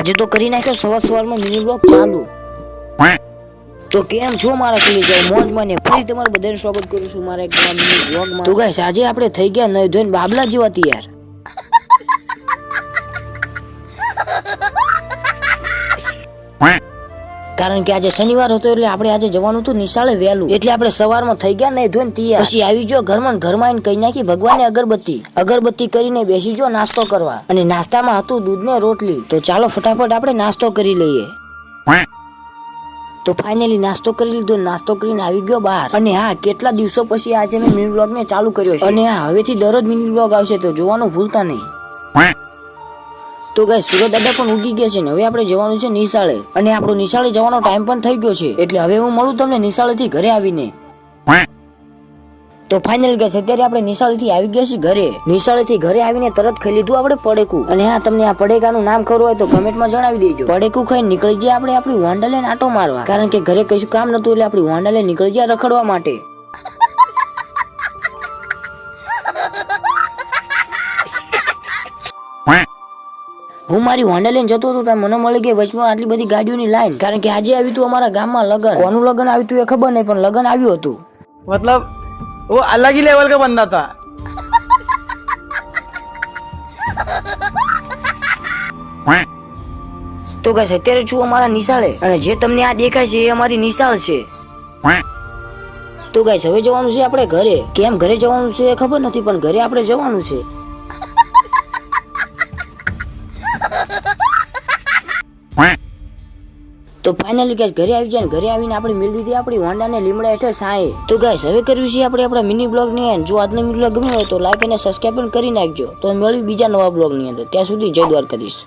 આજે તો કરી નાખ્યો સવારમાં મિની બ્લોગ ચાલુ। તો કેમ છો મારા કલી જાવ મોજમાં ને ફરી તમારું બધાનું સ્વાગત કરું છું મારા એક નવા મિની બ્લોગમાં। તો ગાઈસ આજે આપણે થઈ ગયા નહીં ધોઈને બાબલા જેવા તૈયાર। કારણ કે આજે શનિવાર હતો એટલે આપણે આજે જવાનું હતું નિશાળે વહેલું, એટલે આપણે સવારમાં થઈ ગયા નહીં ધોઈને તૈયાર। પછી આવી જો ઘરમાં આવીને કઈ નાખી ભગવાનને અગરબત્તી કરીને બેસી જો નાસ્તો કરવા, અને નાસ્તામાં હતું દૂધ ને રોટલી। તો ચાલો ફટાફટ આપણે નાસ્તો કરી લઈએ। તો ફાઇનલી નાસ્તો કરી લીધો, નાસ્તો કરીને આવી ગયો બહાર। અને હા, કેટલા દિવસો પછી આજે મેં મિની બ્લોગ ને ચાલુ કર્યો છે, અને હા હવેથી દરરોજ મિની બ્લોગ આવશે, તો જોવાનું ભૂલતા નહીં। તો ગાઈસ સુરત દાદા પણ ઉગી ગયા છે ને હવે આપણે જવાનું છે નિશાળે, અને આપણો નિશાળે જવાનો ટાઈમ પણ થઈ ગયો છે, એટલે હવે હું મળું તમને નિશાળેથી ઘરે આવીને। તો ફાઇનલ ગાઈસ અત્યારે આપણે નિશાળેથી આવી ગયા છીએ ઘરે। નિશાળેથી ઘરે આવીને તરત ખાઈ લીધું આપણે પડેકું, અને હા તમને આ પડેકાનું નામ ખબર હોય તો કમેન્ટમાં જણાવી દેજો। પડેકું ખાઈને નીકળી જાય આપણે આપણી વાંડા લઈને આટો મારવા, કારણ કે ઘરે કશું કામ નતું એટલે આપણી વાંડા લઈને નીકળી જાય રખડવા માટે। હું મારી હોન્ડા લઈને જતો હતો ત્યાં મને મળી ગઈ વચમાં આટલી બધી ગાડીઓની લાઈન, કારણ કે આજે આવ્યું હતું અમારા ગામમાં લગન। કોનું લગન આવ્યું હતું એ ખબર નહીં, પણ લગન આવ્યું હતું। मतलब वो अलग ही लेवल का बंदा था। તો ગાઈસ અત્યારે છું અમારા નિશાળે, અને જે તમને આ દેખાય છે એ અમારી નિશાળ છે। તો ગાઈસ હવે જવાનું છે આપણે ઘરે। કેમ ઘરે જવાનું છે એ ખબર નથી, પણ ઘરે આપણે જવાનું છે। તો ફાઇનલી ગાઈસ ઘરે આવી જાય, ઘરે આવીને આપણે મિલ દીધી આપણી હોન્ડા ને લીમડા હેઠળ સાંયે। તો ગાઈસ હવે કર્યું છે આપણે આપણા મિની બ્લોગ ની એન્ડ। જો આજનો મિની બ્લોગ ગમ્યો હોય તો લાઈક અને સબસ્ક્રાઇબ પણ કરી નાખજો। તો મળીએ બીજા નવા બ્લોગ ની અંદર, ત્યાં સુધી જય દ્વારકાધીશ।